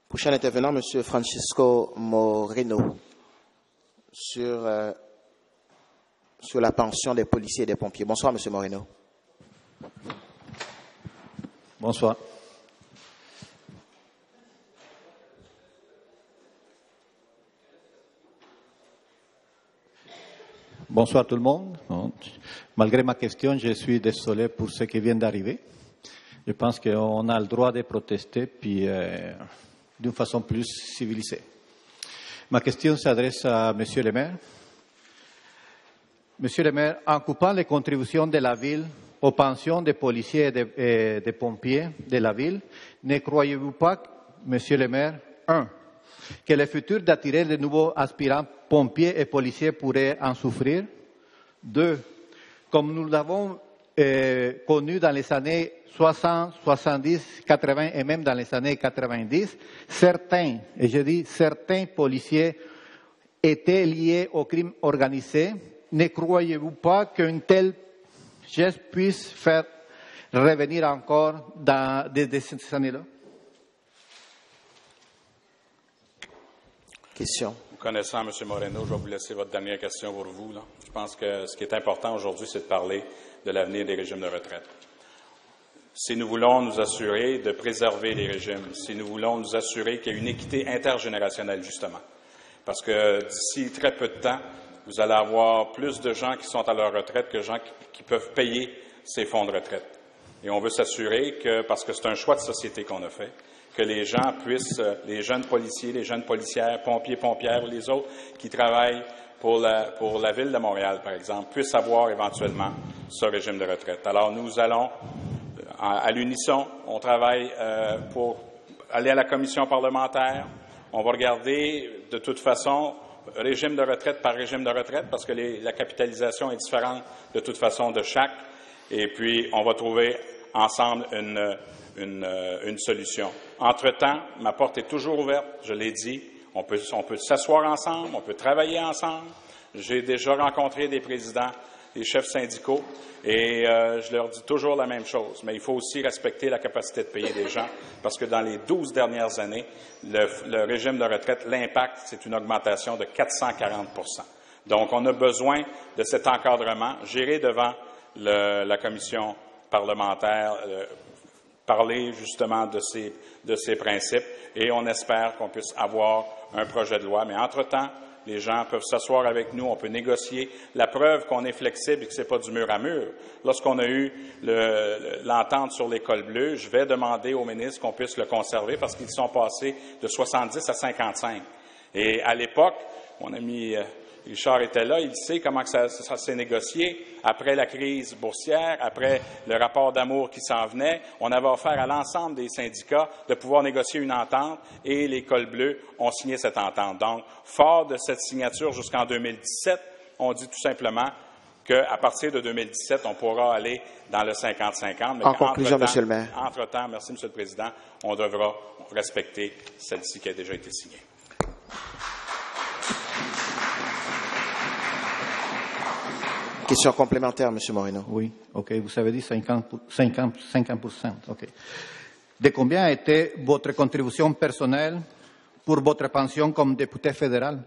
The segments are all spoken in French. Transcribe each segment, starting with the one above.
Prochain intervenant, M. Francisco Moreno, sur la pension des policiers et des pompiers. Bonsoir, M. Moreno. Bonsoir. Bonsoir tout le monde. Malgré ma question, je suis désolé pour ce qui vient d'arriver. Je pense qu'on a le droit de protester, puis d'une façon plus civilisée. Ma question s'adresse à M. le maire. Monsieur le maire, en coupant les contributions de la ville aux pensions des policiers et des pompiers de la ville, ne croyez-vous pas, Monsieur le maire, que le futur d'attirer de nouveaux aspirants pompiers et policiers pourrait en souffrir? 2, comme nous l'avons connu dans les années 60, 70, 80 et même dans les années 90, certains, et je dis certains policiers étaient liés au crime organisé. Ne croyez-vous pas qu'un tel geste puisse faire revenir encore dans ces années-là? Question. Vous connaissant, M. Moreno, je vais vous laisser votre dernière question pour vous. Là. Je pense que ce qui est important aujourd'hui, c'est de parler de l'avenir des régimes de retraite. Si nous voulons nous assurer de préserver les régimes, si nous voulons nous assurer qu'il y a une équité intergénérationnelle, justement, parce que d'ici très peu de temps, vous allez avoir plus de gens qui sont à leur retraite que de gens qui peuvent payer ces fonds de retraite. Et on veut s'assurer que, parce que c'est un choix de société qu'on a fait, que les gens puissent, les jeunes policiers, les jeunes policières, pompiers, pompières ou les autres qui travaillent pour la Ville de Montréal, par exemple, puissent avoir éventuellement ce régime de retraite. Alors, nous allons, à l'unisson, on travaille pour aller à la commission parlementaire. On va regarder, de toute façon, régime de retraite par régime de retraite, parce que la capitalisation est différente de toute façon de chaque. Et puis, on va trouver ensemble une solution. Entre-temps, ma porte est toujours ouverte, je l'ai dit. On peut s'asseoir ensemble, on peut travailler ensemble. J'ai déjà rencontré des présidents, des chefs syndicaux, et je leur dis toujours la même chose. Mais il faut aussi respecter la capacité de payer des gens, parce que dans les 12 dernières années, le régime de retraite, l'impact, c'est une augmentation de 440 %. Donc, on a besoin de cet encadrement. J'irai devant la commission parlementaire parler justement de ces principes, et on espère qu'on puisse avoir un projet de loi. Mais entre-temps, les gens peuvent s'asseoir avec nous, on peut négocier. La preuve qu'on est flexible et que ce n'est pas du mur à mur. Lorsqu'on a eu l'entente sur l'école bleue, je vais demander au ministre qu'on puisse le conserver parce qu'ils sont passés de 70 à 55. Et à l'époque, mon ami Richard était là, il sait comment ça s'est négocié. Après la crise boursière, après le rapport d'amour qui s'en venait, on avait offert à l'ensemble des syndicats de pouvoir négocier une entente et les cols bleus ont signé cette entente. Donc, fort de cette signature jusqu'en 2017, on dit tout simplement qu'à partir de 2017, on pourra aller dans le 50-50. En conclusion, Monsieur le maire. Entre-temps, merci, Monsieur le Président, on devra respecter celle-ci qui a déjà été signée. Question complémentaire, M. Moreno. Oui, OK. Vous avez dit 50%. OK. De combien était votre contribution personnelle pour votre pension comme député fédéral?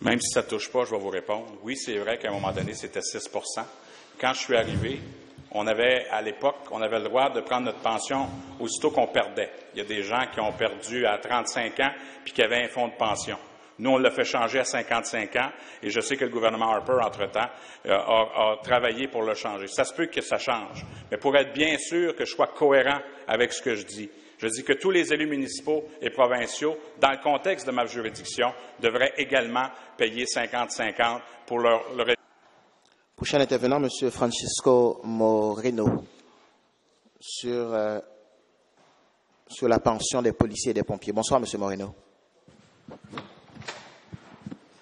Même si ça ne touche pas, je vais vous répondre. Oui, c'est vrai qu'à un moment donné, c'était 6 %. Quand je suis arrivé, à l'époque, on avait le droit de prendre notre pension aussitôt qu'on perdait. Il y a des gens qui ont perdu à 35 ans puis qui avaient un fonds de pension. Nous, on l'a fait changer à 55 ans et je sais que le gouvernement Harper, entre-temps, a travaillé pour le changer. Ça se peut que ça change, mais pour être bien sûr que je sois cohérent avec ce que je dis que tous les élus municipaux et provinciaux, dans le contexte de ma juridiction, devraient également payer 50-50 pour leur... Prochain intervenant, M. Francisco Moreno, sur la pension des policiers et des pompiers. Bonsoir, M. Moreno.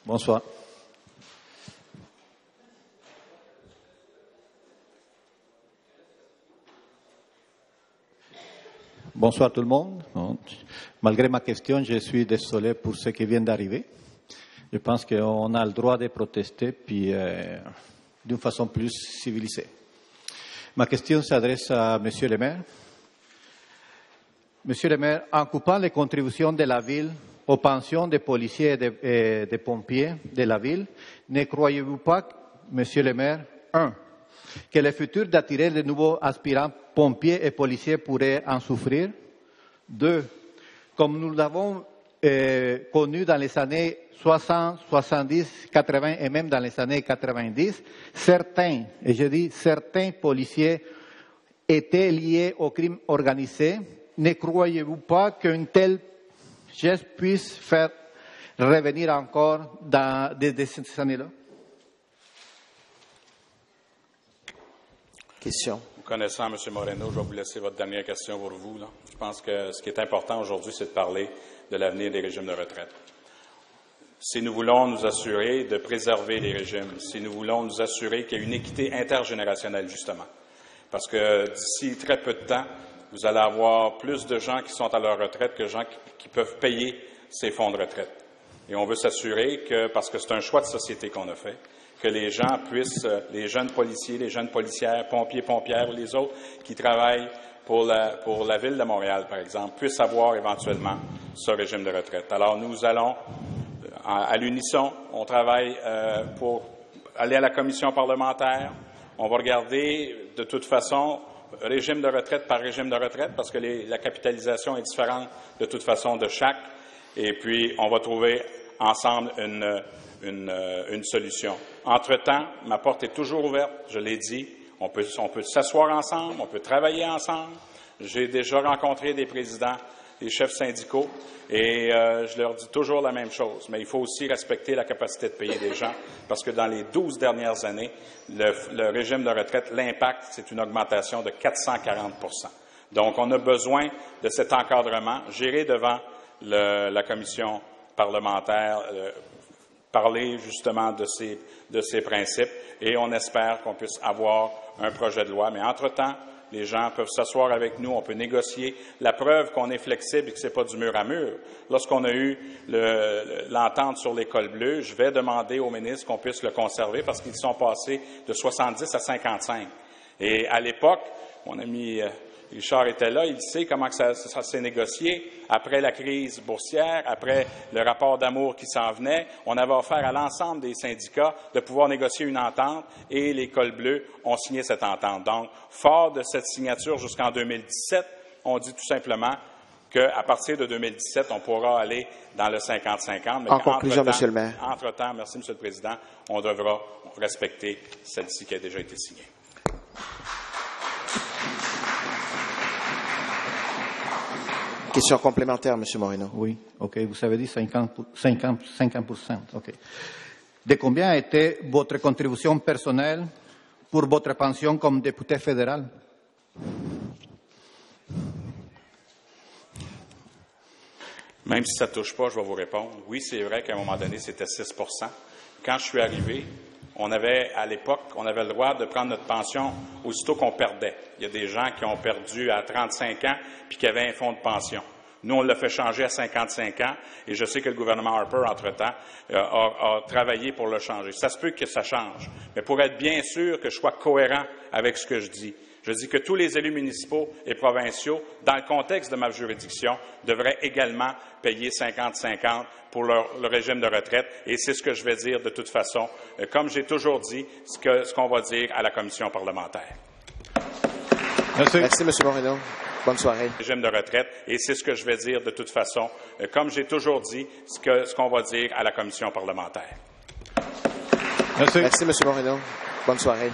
Bonsoir. Bonsoir tout le monde. Malgré ma question, je suis désolé pour ce qui vient d'arriver. Je pense qu'on a le droit de protester, puis d'une façon plus civilisée. Ma question s'adresse à Monsieur le maire. Monsieur le maire, en coupant les contributions de la ville aux pensions des policiers et des pompiers de la ville, ne croyez-vous pas, Monsieur le maire, que le futur d'attirer de nouveaux aspirants pompiers et policiers pourrait en souffrir? 2, comme nous l'avons connu dans les années 60, 70, 80 et même dans les années 90, certains, et je dis certains policiers étaient liés au crime organisé. Ne croyez-vous pas qu'un tel geste puisse faire revenir encore de ces années-là? Question. Vous connaissant, M. Moreno, je vais vous laisser votre dernière question pour vous. Là. Je pense que ce qui est important aujourd'hui, c'est de parler de l'avenir des régimes de retraite. Si nous voulons nous assurer de préserver les régimes, si nous voulons nous assurer qu'il y a une équité intergénérationnelle, justement, parce que d'ici très peu de temps, vous allez avoir plus de gens qui sont à leur retraite que de gens qui peuvent payer ces fonds de retraite. Et on veut s'assurer que, parce que c'est un choix de société qu'on a fait, que les gens puissent, les jeunes policiers, les jeunes policières, pompiers, pompières ou les autres qui travaillent pour la Ville de Montréal, par exemple, puissent avoir éventuellement ce régime de retraite. Alors, nous allons, à l'unisson, on travaille pour aller à la commission parlementaire. On va regarder, de toute façon, régime de retraite par régime de retraite, parce que la capitalisation est différente de toute façon de chaque. Et puis, on va trouver ensemble une solution. Entre-temps, ma porte est toujours ouverte, je l'ai dit. On peut s'asseoir ensemble, on peut travailler ensemble. J'ai déjà rencontré des présidents, des chefs syndicaux, et je leur dis toujours la même chose. Mais il faut aussi respecter la capacité de payer des gens, parce que dans les 12 dernières années, le régime de retraite, l'impact, c'est une augmentation de 440 %. Donc, on a besoin de cet encadrement. J'irai devant la commission parlementaire parler justement de ces principes, et on espère qu'on puisse avoir un projet de loi. Mais entre-temps, les gens peuvent s'asseoir avec nous, on peut négocier. La preuve qu'on est flexible et que ce n'est pas du mur à mur. Lorsqu'on a eu l'entente sur l'école bleue, je vais demander au ministre qu'on puisse le conserver parce qu'ils sont passés de 70 à 55. Et à l'époque, mon ami Richard était là, il sait comment ça s'est négocié. Après la crise boursière, après le rapport d'amour qui s'en venait, on avait offert à l'ensemble des syndicats de pouvoir négocier une entente et l'École bleue ont signé cette entente. Donc, fort de cette signature jusqu'en 2017, on dit tout simplement qu'à partir de 2017, on pourra aller dans le 50-50. En conclusion, Monsieur le maire. Entre-temps, merci, Monsieur le Président, on devra respecter celle-ci qui a déjà été signée. Question complémentaire, M. Moreno. Oui, OK. Vous avez dit 50%. OK. De combien était votre contribution personnelle pour votre pension comme député fédéral? Même si ça ne touche pas, je vais vous répondre. Oui, c'est vrai qu'à un moment donné, c'était 6 %. Quand je suis arrivé, à l'époque, on avait le droit de prendre notre pension aussitôt qu'on perdait. Il y a des gens qui ont perdu à 35 ans puis qui avaient un fonds de pension. Nous, on l'a fait changer à 55 ans et je sais que le gouvernement Harper, entre-temps, a travaillé pour le changer. Ça se peut que ça change, mais pour être bien sûr que je sois cohérent avec ce que je dis que tous les élus municipaux et provinciaux, dans le contexte de ma juridiction, devraient également payer 50-50 pour le régime de retraite. Et c'est ce que je vais dire de toute façon, comme j'ai toujours dit, ce qu'on va dire à la commission parlementaire. Merci, M. Moreno. Bonne soirée. Régime de retraite. Et c'est ce que je vais dire de toute façon, comme j'ai toujours dit, ce qu'on va dire à la commission parlementaire. Merci, M. Moreno. Bonne soirée.